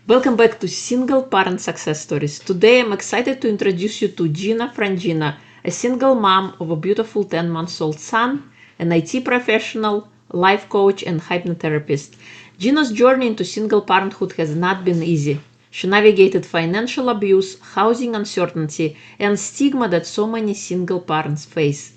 Welcome back to Single Parent Success Stories. Today I'm excited to introduce you to Gena Frangina, a single mom of a beautiful 10-month-old son, an IT professional, life coach, and hypnotherapist. Gina's journey into single parenthood has not been easy. She navigated financial abuse, housing uncertainty, and stigma that so many single parents face.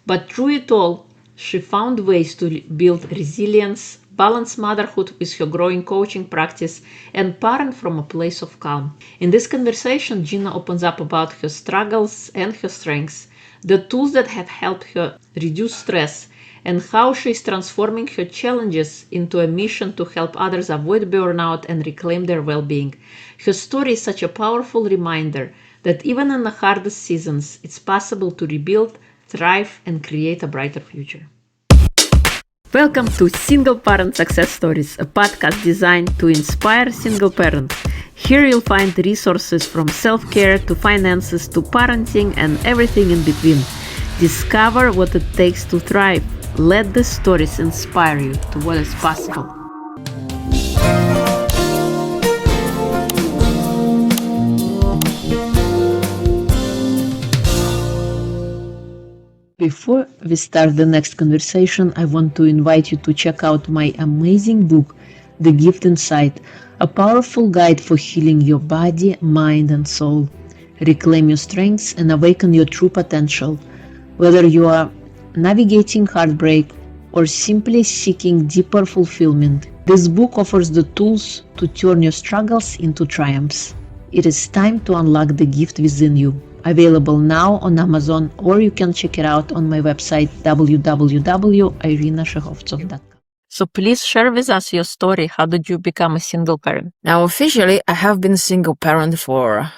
But through it all, she found ways to build resilience, balance motherhood with her growing coaching practice, and parent from a place of calm. In this conversation, Gina opens up about her struggles and her strengths, the tools that have helped her reduce stress, and how she is transforming her challenges into a mission to help others avoid burnout and reclaim their well being. Her story is such a powerful reminder that even in the hardest seasons, it's possible to rebuild, thrive, and create a brighter future. Welcome to Single Parent Success Stories, a podcast designed to inspire single parents. Here you'll find resources from self-care to finances to parenting and everything in between. Discover what it takes to thrive. Let the stories inspire you to what is possible. Before we start the next conversation, I want to invite you to check out my amazing book, The Gift Inside, a powerful guide for healing your body, mind, and soul. Reclaim your strengths and awaken your true potential. Whether you are navigating heartbreak or simply seeking deeper fulfillment, this book offers the tools to turn your struggles into triumphs. It is time to unlock the gift within you. Available now on Amazon, or you can check it out on my website www.irinashehovsov.com. So please share with us your story. How did you become a single parent? Now, officially, I have been a single parent for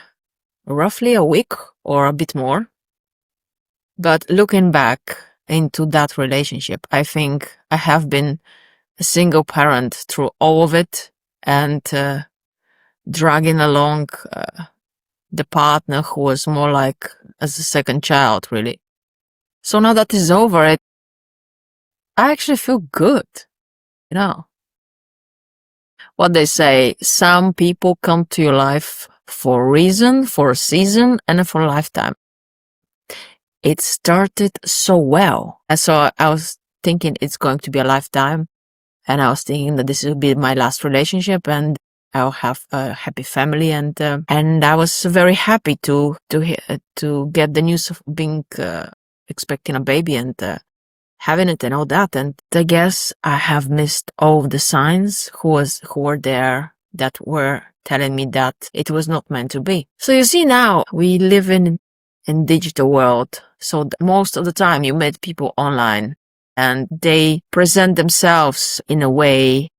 roughly a week or a bit more. But looking back into that relationship, I think I have been a single parent through all of it and dragging along the partner who was more like as a second child, really. So now that is over, I actually feel good, you know. What they say, some people come to your life for a reason, for a season, and for a lifetime. It started so well. And so I was thinking it's going to be a lifetime. And I was thinking that this will be my last relationship and I'll have a happy family. And I was very happy to get the news of being expecting a baby and having it and all that. And I guess I have missed all of the signs who were there that were telling me that it was not meant to be. So you see, now we live in digital world. So most of the time you meet people online and they present themselves in a way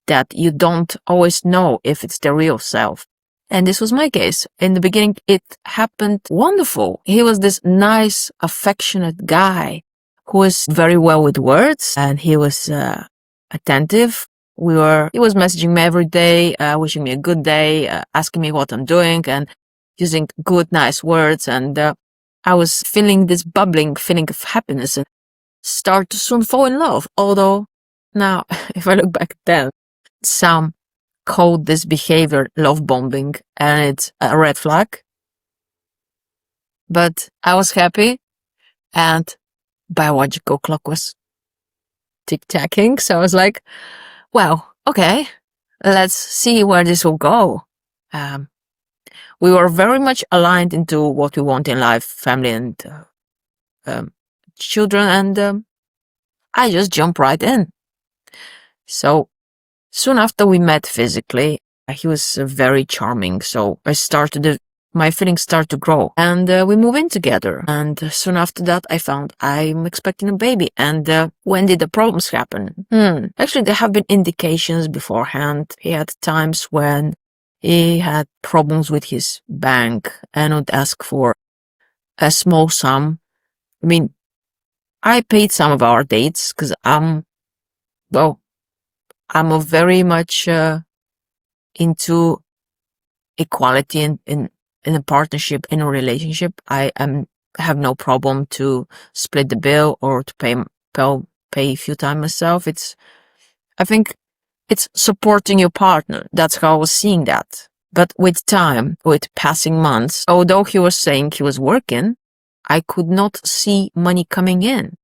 that you don't always know if it's the real self. And this was my case. In the beginning, it happened wonderful. He was this nice, affectionate guy who was very well with words and he was attentive. He was messaging me every day, wishing me a good day, asking me what I'm doing and using good, nice words. And I was feeling this bubbling feeling of happiness and start to soon fall in love. Although now, if I look back then, some called this behavior love bombing and it's a red flag. But I was happy and biological clock was tick-tacking. So I was like, well, okay, let's see where this will go. We were very much aligned into what we want in life, family and children, and I just jumped right in. So soon after we met physically, he was very charming. So my feelings started to grow and we moved in together. And soon after that, I found I'm expecting a baby. And when did the problems happen? Actually, there have been indications beforehand. He had times when he had problems with his bank and would ask for a small sum. I mean, I paid some of our dates because I'm very much into equality in a partnership, in a relationship. I have no problem to split the bill or to pay a few times myself. I think It's supporting your partner. That's how I was seeing that. But with time, with passing months, although he was saying he was working, I could not see money coming in.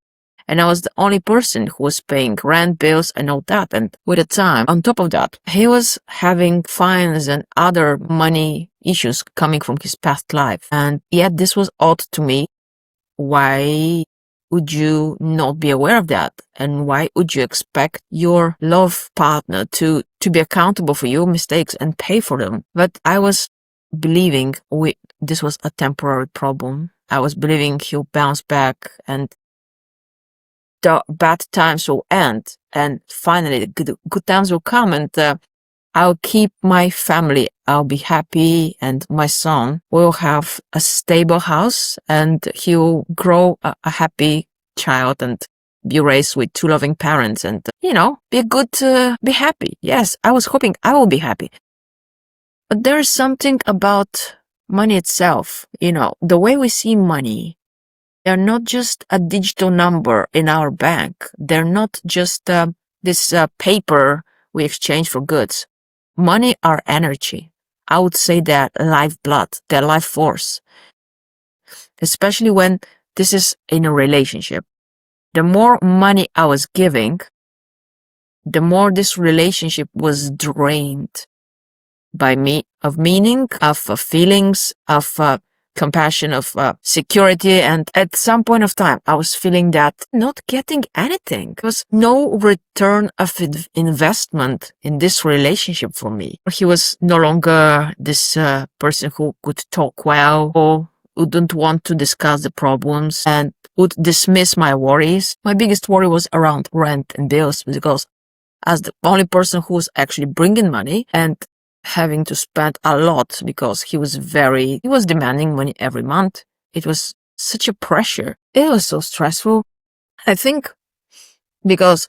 And I was the only person who was paying rent, bills, and all that. And with the time, on top of that, he was having fines and other money issues coming from his past life. And yet this was odd to me. Why would you not be aware of that? And why would you expect your love partner to be accountable for your mistakes and pay for them? But I was believing this was a temporary problem. I was believing he'll bounce back and the bad times will end. And finally, the good times will come, and I'll keep my family. I'll be happy, and my son will have a stable house, and he'll grow a happy child and be raised with two loving parents, and be happy. Yes, I was hoping I will be happy. But there's something about money itself. The way we see money, they're not just a digital number in our bank. They're not just this paper we exchange for goods. Money are energy. I would say they're lifeblood, they're life force. Especially when this is in a relationship. The more money I was giving, the more this relationship was drained by me of meaning, of feelings, of compassion, of security. And at some point of time, I was feeling that not getting anything. There was no return of investment in this relationship for me. He was no longer this person who could talk well or wouldn't want to discuss the problems and would dismiss my worries. My biggest worry was around rent and bills, because as the only person who was actually bringing money and having to spend a lot, because he was demanding money every month. It was such a pressure. It was so stressful. I think because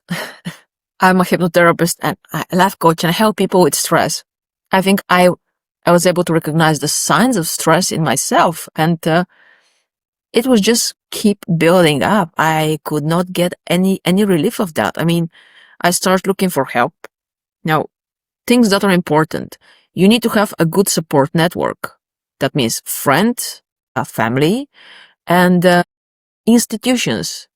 I'm a hypnotherapist and a life coach and I help people with stress, I think I was able to recognize the signs of stress in myself, and it was just keep building up. I could not get any relief of that. I mean, I started looking for help. Now, things that are important. You need to have a good support network. That means friends, a family, and institutions.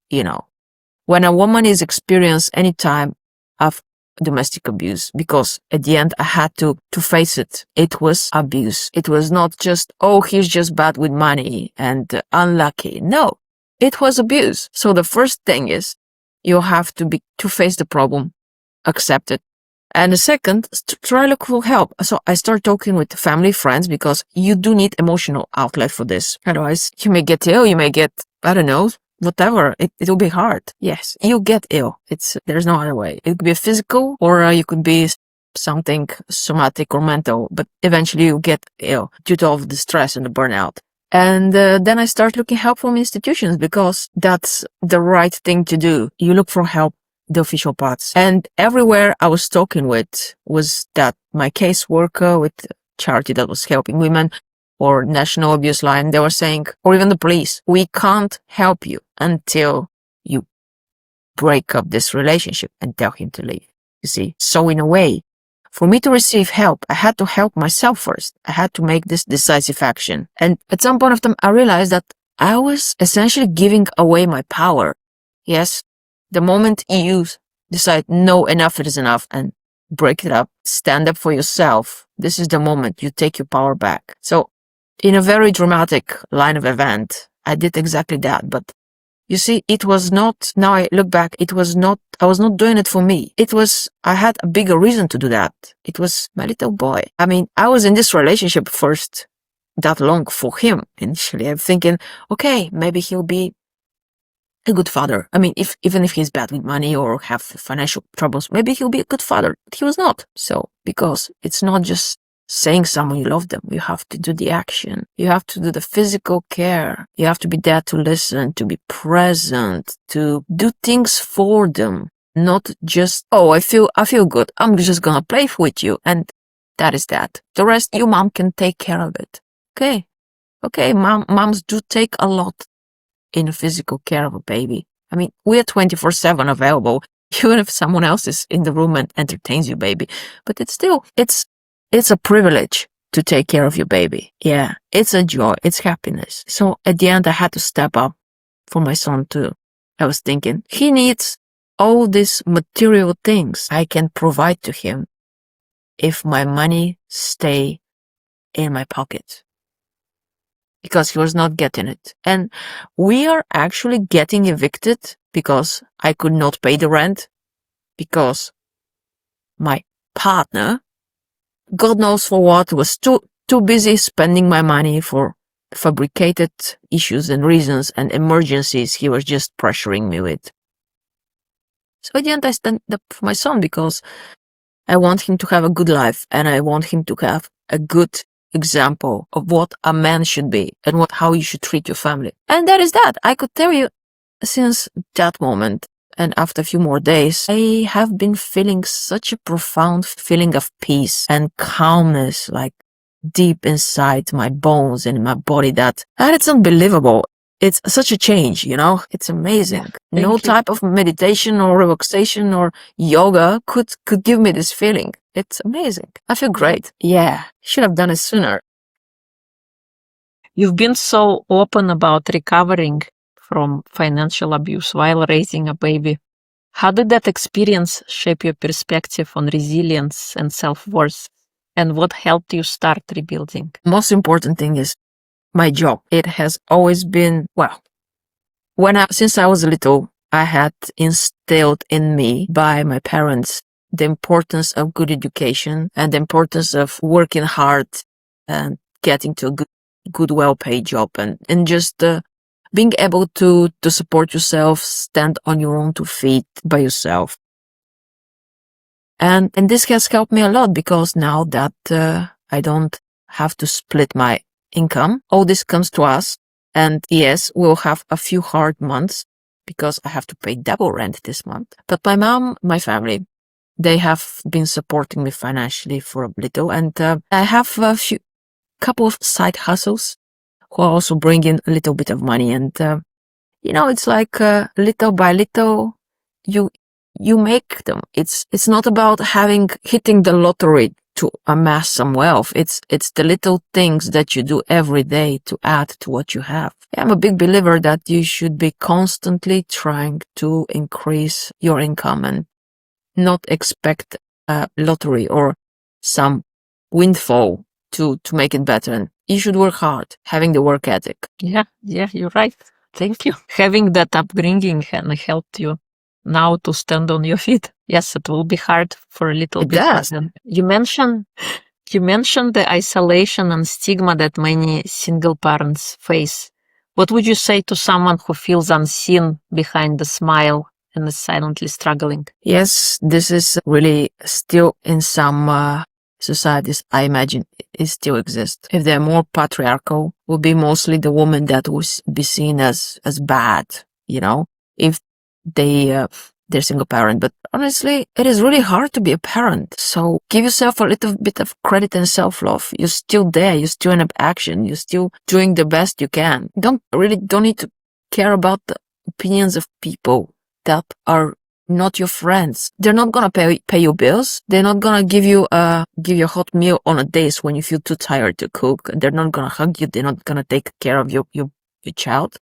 When a woman is experiencing any time of domestic abuse, because at the end I had to face it. It was abuse. It was not just, oh, he's just bad with money and unlucky. No, it was abuse. So the first thing is you have to face the problem, accept it. And the second, try look for help. So I start talking with family, friends, because you do need emotional outlet for this. Otherwise, you may get ill, you may get, I don't know, whatever. It will be hard. Yes, you get ill. There's no other way. It could be physical, or you could be something somatic or mental, but eventually you get ill due to all of the stress and the burnout. And then I start looking help from institutions, because that's the right thing to do. You look for help, the official parts. And everywhere I was talking with was that my caseworker with charity that was helping women, or National Abuse Line, they were saying, or even the police, we can't help you until you break up this relationship and tell him to leave. You see? So in a way, for me to receive help, I had to help myself first. I had to make this decisive action. And at some point of time, I realized that I was essentially giving away my power. Yes, the moment you decide, no, enough is enough, and break it up, stand up for yourself, this is the moment you take your power back. So in a very dramatic line of event, I did exactly that. But you see, it was not, now I look back, I was not doing it for me. I had a bigger reason to do that. It was my little boy. I mean, I was in this relationship first that long for him. Initially, I'm thinking, okay, maybe he'll be a good father. I mean, even if he's bad with money or have financial troubles, maybe he'll be a good father. He was not. So, because it's not just saying someone you love them, you have to do the action. You have to do the physical care. You have to be there to listen, to be present, to do things for them. Not just, oh, I feel good, I'm just gonna play with you, and that is that. The rest, your mom can take care of it. Okay, moms do take a lot in physical care of a baby. I mean, we are 24/7 available. even if someone else is in the room and entertains your baby. But it's still, it's a privilege to take care of your baby. Yeah, it's a joy, it's happiness. So at the end, I had to step up for my son too. I was thinking, he needs all these material things I can provide to him if my money stay in my pocket. Because he was not getting it. And we are actually getting evicted because I could not pay the rent, because my partner, God knows for what, was too busy spending my money for fabricated issues and reasons and emergencies he was just pressuring me with. So at the end, I stand up for my son because I want him to have a good life, and I want him to have a good example of what a man should be and how you should treat your family. And that is that. I could tell you, since that moment and after a few more days, I have been feeling such a profound feeling of peace and calmness, like deep inside my bones and in my body, that it's unbelievable. It's such a change, you know? It's amazing. Yeah, no type of meditation or relaxation or yoga could give me this feeling. It's amazing. I feel great. Yeah, should have done it sooner. You've been so open about recovering from financial abuse while raising a baby. How did that experience shape your perspective on resilience and self-worth? And what helped you start rebuilding? Most important thing is my job. It has always been, well, since I was little, I had instilled in me by my parents the importance of good education and the importance of working hard and getting to a good well-paid job, and just being able to support yourself, stand on your own 2 feet by yourself. And this has helped me a lot, because now that I don't have to split my income, all this comes to us. And yes, we'll have a few hard months because I have to pay double rent this month. But my mom, my family, they have been supporting me financially for a little. And I have a couple of side hustles who also bring in a little bit of money. And, it's like little by little, you make them. It's not about hitting the lottery to amass some wealth. It's the little things that you do every day to add to what you have. I'm a big believer that you should be constantly trying to increase your income and not expect a lottery or some windfall to make it better. And you should work hard, having the work ethic. Yeah, you're right. Thank you. Having that upbringing helped you now to stand on your feet. Yes, it will be hard for a little bit. Does. You mentioned the isolation and stigma that many single parents face. What would you say to someone who feels unseen behind the smile and is silently struggling? Yes, this is really still in some societies, I imagine it still exists. If they're more patriarchal, will be mostly the woman that will be seen as bad, if they're single parent. But honestly, it is really hard to be a parent. So give yourself a little bit of credit and self-love. You're still there. You're still in action. You're still doing the best you can. Don't need to care about the opinions of people that are not your friends. They're not gonna pay your bills. They're not gonna give you a hot meal on a days when you feel too tired to cook. They're not gonna hug you. They're not gonna take care of your child.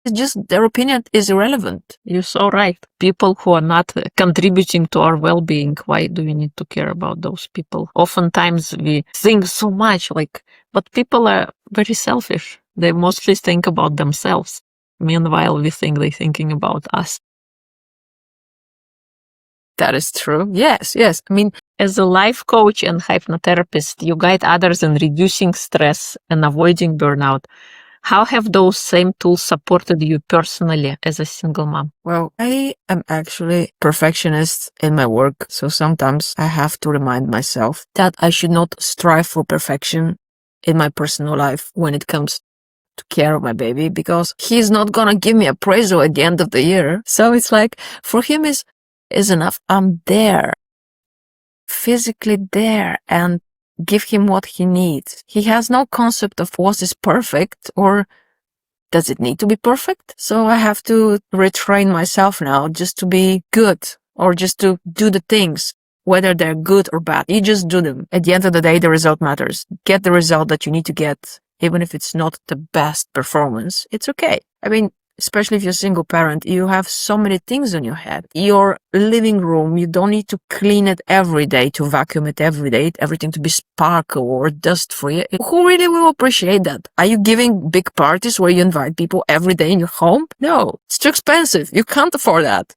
It's just their opinion is irrelevant. You're so right. People who are not contributing to our well-being, why do we need to care about those people? Oftentimes we think so much, but people are very selfish. They mostly think about themselves. Meanwhile, we think they're thinking about us. That is true. Yes. I mean, as a life coach and hypnotherapist, you guide others in reducing stress and avoiding burnout. How have those same tools supported you personally as a single mom? Well, I am actually perfectionist in my work, so sometimes I have to remind myself that I should not strive for perfection in my personal life when it comes to care of my baby, because he's not gonna give me appraisal at the end of the year. So it's like, for him is enough. I'm there, physically there, and give him what he needs. He has no concept of what is perfect or Does it need to be perfect? So I have to retrain myself now just to be good or just to do the things, whether they're good or bad. You just do them. At the end of the day, the result matters. Get the result that you need to get, even if it's not the best performance. It's okay. I mean, especially if you're a single parent, you have so many things on your head. Your living room, you don't need to clean it every day, to vacuum it every day, everything to be sparkle or dust free. Who really will appreciate that? Are you giving big parties where you invite people every day in your home? No, it's too expensive. You can't afford that.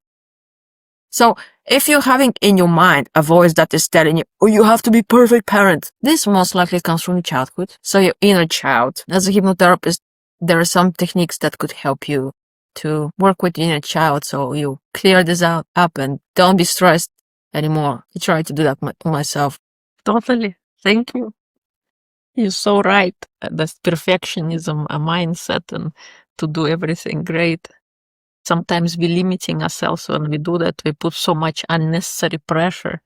So if you're having in your mind a voice that is telling you, oh, you have to be perfect parent, this most likely comes from your childhood. So your inner child. As a hypnotherapist, there are some techniques that could help you to work with your inner child so you clear this up and don't be stressed anymore. I try to do that myself. Totally. Thank you. You're so right. That's perfectionism, a mindset, and to do everything great. Sometimes we're limiting ourselves when we do that. We put so much unnecessary pressure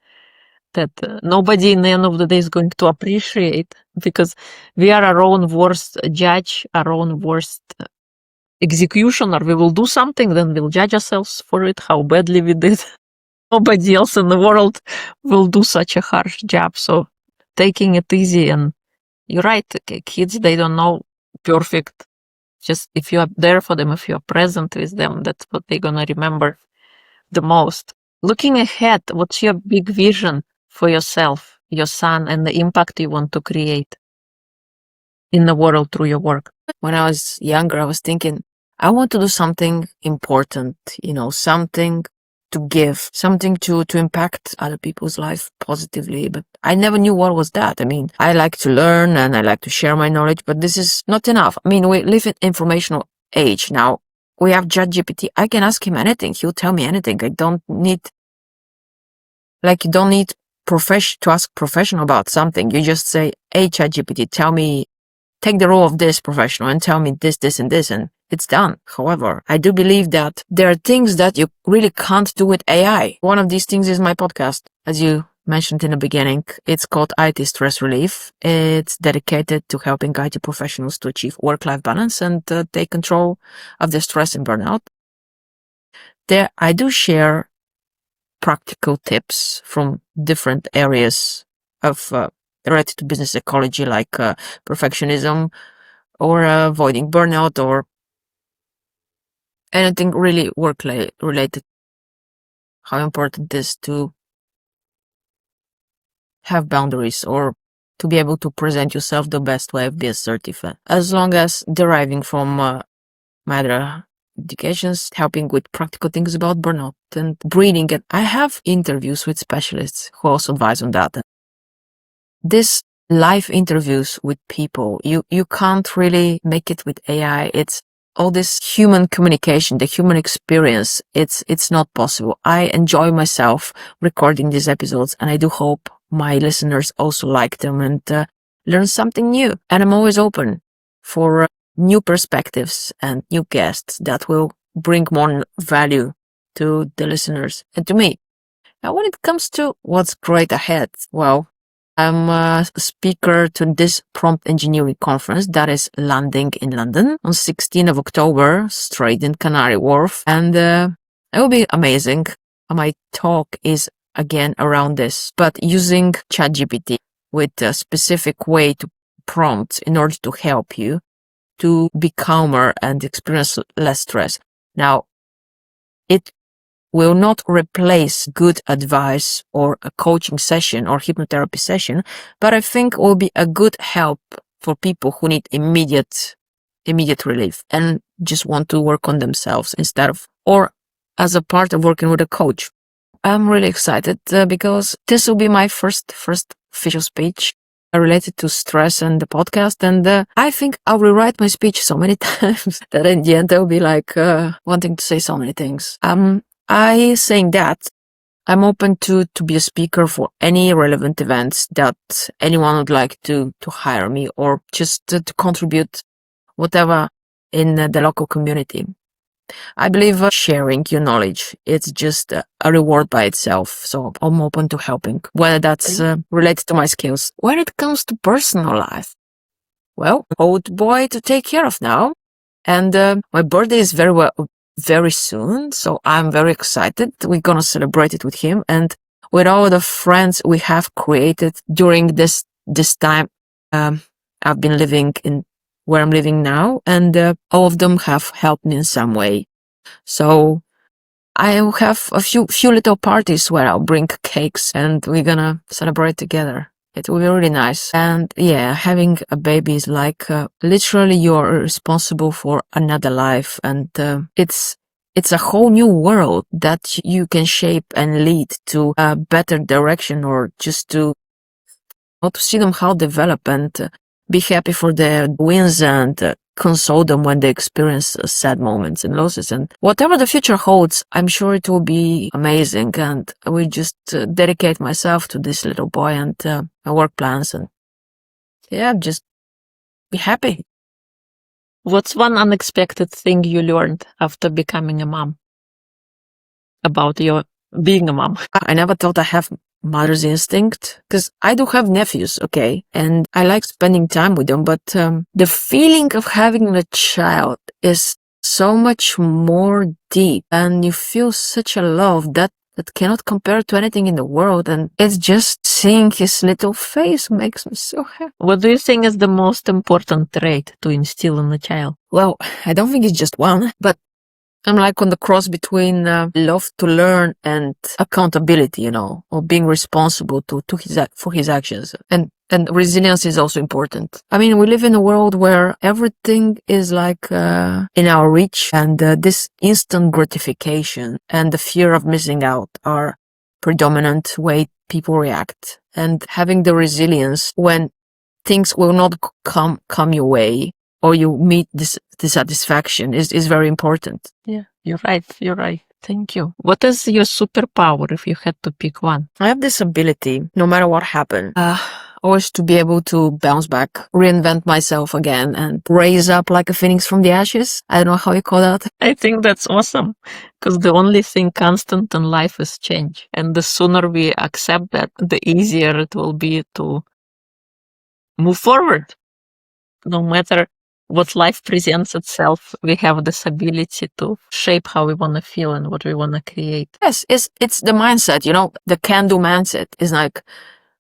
that nobody in the end of the day is going to appreciate, because we are our own worst judge, our own worst executioner. We will do something, then we'll judge ourselves for it, how badly we did. Nobody else in the world will do such a harsh job. So taking it easy, and you're right, kids, they don't know perfect. Just if you are there for them, if you are present with them, that's what they're gonna remember the most. Looking ahead, what's your big vision for yourself, your son, and the impact you want to create in the world through your work? When I was younger, I was thinking, I want to do something important, something to give, something to impact other people's life positively. But I never knew what was that. I mean, I like to learn and I like to share my knowledge, but this is not enough. I mean, we live in informational age now. We have ChatGPT. I can ask him anything. He'll tell me anything. I don't need, you don't need to ask professional about something. You just say, hey, ChatGPT, take the role of this professional and tell me this, and this, and it's done. However, I do believe that there are things that you really can't do with AI. One of these things is my podcast. As you mentioned in the beginning, it's called IT Stress Relief. It's dedicated to helping IT professionals to achieve work-life balance and take control of their stress and burnout. There, I do share practical tips from different areas of related to business psychology, like perfectionism or avoiding burnout or anything really work related. How important it is to have boundaries or to be able to present yourself the best way, be assertive, as long as deriving from my other educations, helping with practical things about burnout and breathing. And I have interviews with specialists who also advise on that. This live interviews with people, you can't really make it with AI. It's all this human communication, the human experience. It's not possible. I enjoy myself recording these episodes, and I do hope my listeners also like them and learn something new. And I'm always open for new perspectives and new guests that will bring more value to the listeners and to me. Now, when it comes to what's great ahead, well, I'm a speaker to this prompt engineering conference that is landing in London on 16th of October, straight in Canary Wharf. And it will be amazing. My talk is again around this, but using ChatGPT with a specific way to prompt in order to help you to be calmer and experience less stress. Now, it will not replace good advice or a coaching session or hypnotherapy session, but I think will be a good help for people who need immediate relief and just want to work on themselves instead of, or as a part of working with a coach. I'm really excited because this will be my first official speech related to stress and the podcast, and I think I'll rewrite my speech so many times that in the end I'll be wanting to say so many things. I saying that I'm open to be a speaker for any relevant events that anyone would like to hire me or just to contribute whatever in the local community. I believe sharing your knowledge, it's just a reward by itself. So I'm open to helping, whether that's related to my skills. When it comes to personal life, well, old boy to take care of now. And my birthday is very soon, so I'm very excited. We're gonna celebrate it with him and with all the friends we have created during this time. I've been living in where I'm living now, and all of them have helped me in some way. So I'll have a few little parties where I'll bring cakes and we're gonna celebrate together. It will be really nice. And yeah, having a baby is like literally you're responsible for another life, and it's a whole new world that you can shape and lead to a better direction, or just to see them how develop, and be happy for their wins, and console them when they experience sad moments and losses. And whatever the future holds, I'm sure it will be amazing. And I will just dedicate myself to this little boy and my work plans, and yeah, just be happy. What's one unexpected thing you learned after becoming a mom about your being a mom? I never thought I have mother's instinct, because I do have nephews, okay, and I like spending time with them, but the feeling of having a child is so much more deep, and you feel such a love that cannot compare to anything in the world, and it's just seeing his little face makes me so happy. What do you think is the most important trait to instill in a child? Well, I don't think it's just one, but I'm like on the cross between love to learn and accountability, or being responsible for his actions. And resilience is also important. I mean, we live in a world where everything is like in our reach, and this instant gratification and the fear of missing out are predominant way people react. And having the resilience when things will not come your way, or you meet dissatisfaction is very important. Yeah, you're right. Thank you. What is your superpower if you had to pick one? I have this ability, no matter what happened, always to be able to bounce back, reinvent myself again, and raise up like a phoenix from the ashes. I don't know how you call that. I think that's awesome, because the only thing constant in life is change. And the sooner we accept that, the easier it will be to move forward. No matter what life presents itself, we have this ability to shape how we want to feel and what we want to create. Yes, it's the mindset, the can-do mindset is like,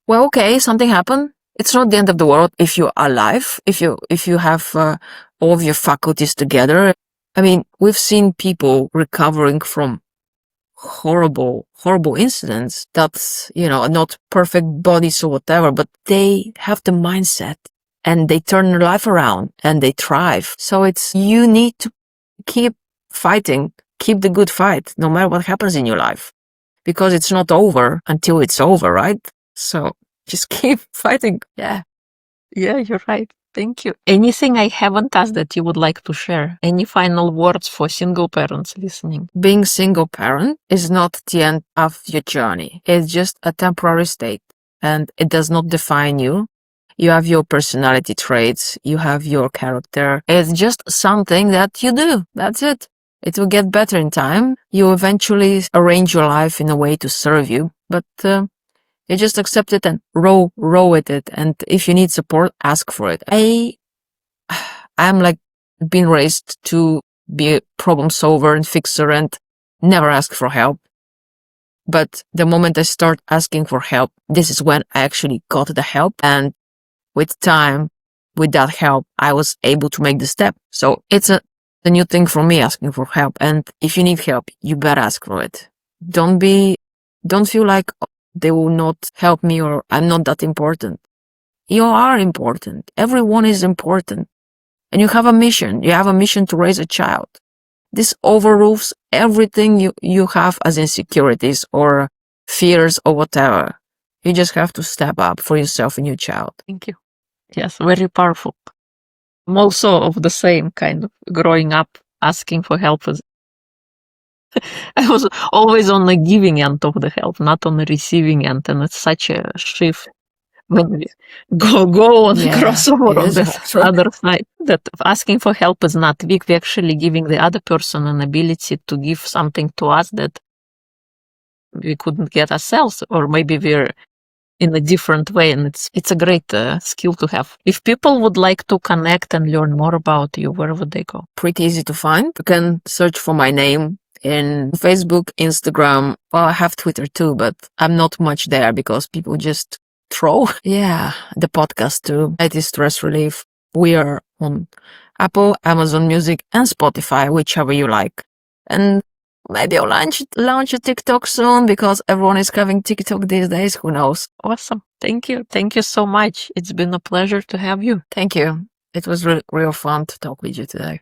well, okay, something happened. It's not the end of the world if you're alive, if you have all of your faculties together. I mean, we've seen people recovering from horrible incidents that's, not perfect bodies or whatever, but they have the mindset and they turn their life around and they thrive. So you need to keep fighting, keep the good fight, no matter what happens in your life, because it's not over until it's over, right? So just keep fighting. Yeah, you're right. Thank you. Anything I haven't asked that you would like to share? Any final words for single parents listening? Being single parent is not the end of your journey. It's just a temporary state, and it does not define you. You have your personality traits, you have your character. It's just something that you do. That's it. It will get better in time. You eventually arrange your life in a way to serve you, but you just accept it and roll with it. And if you need support, ask for it. I'm like being raised to be a problem solver and fixer and never ask for help. But the moment I start asking for help, this is when I actually got the help. And with time, with that help, I was able to make the step. So it's a new thing for me, asking for help. And if you need help, you better ask for it. Don't feel like they will not help me or I'm not that important. You are important. Everyone is important. And you have a mission. You have a mission to raise a child. This overrules everything you have as insecurities or fears or whatever. You just have to step up for yourself and your child. Thank you. Yes, very powerful. I'm also of the same kind of growing up, asking for help. I was always on the giving end of the help, not on the receiving end. And it's such a shift when we go on the crossover on this other side, that asking for help is not weak. We're actually giving the other person an ability to give something to us that we couldn't get ourselves, or maybe we're in a different way, and it's a great skill to have. If people would like to connect and learn more about you, where would they go? Pretty easy to find. You can search for my name in Facebook, Instagram. Well, I have Twitter too, but I'm not much there because people just throw. Yeah, the podcast too. It is stress relief. We are on Apple, Amazon Music, and Spotify, whichever you like. And maybe I'll launch a TikTok soon because everyone is having TikTok these days. Who knows? Awesome. Thank you. Thank you so much. It's been a pleasure to have you. Thank you. It was real fun to talk with you today.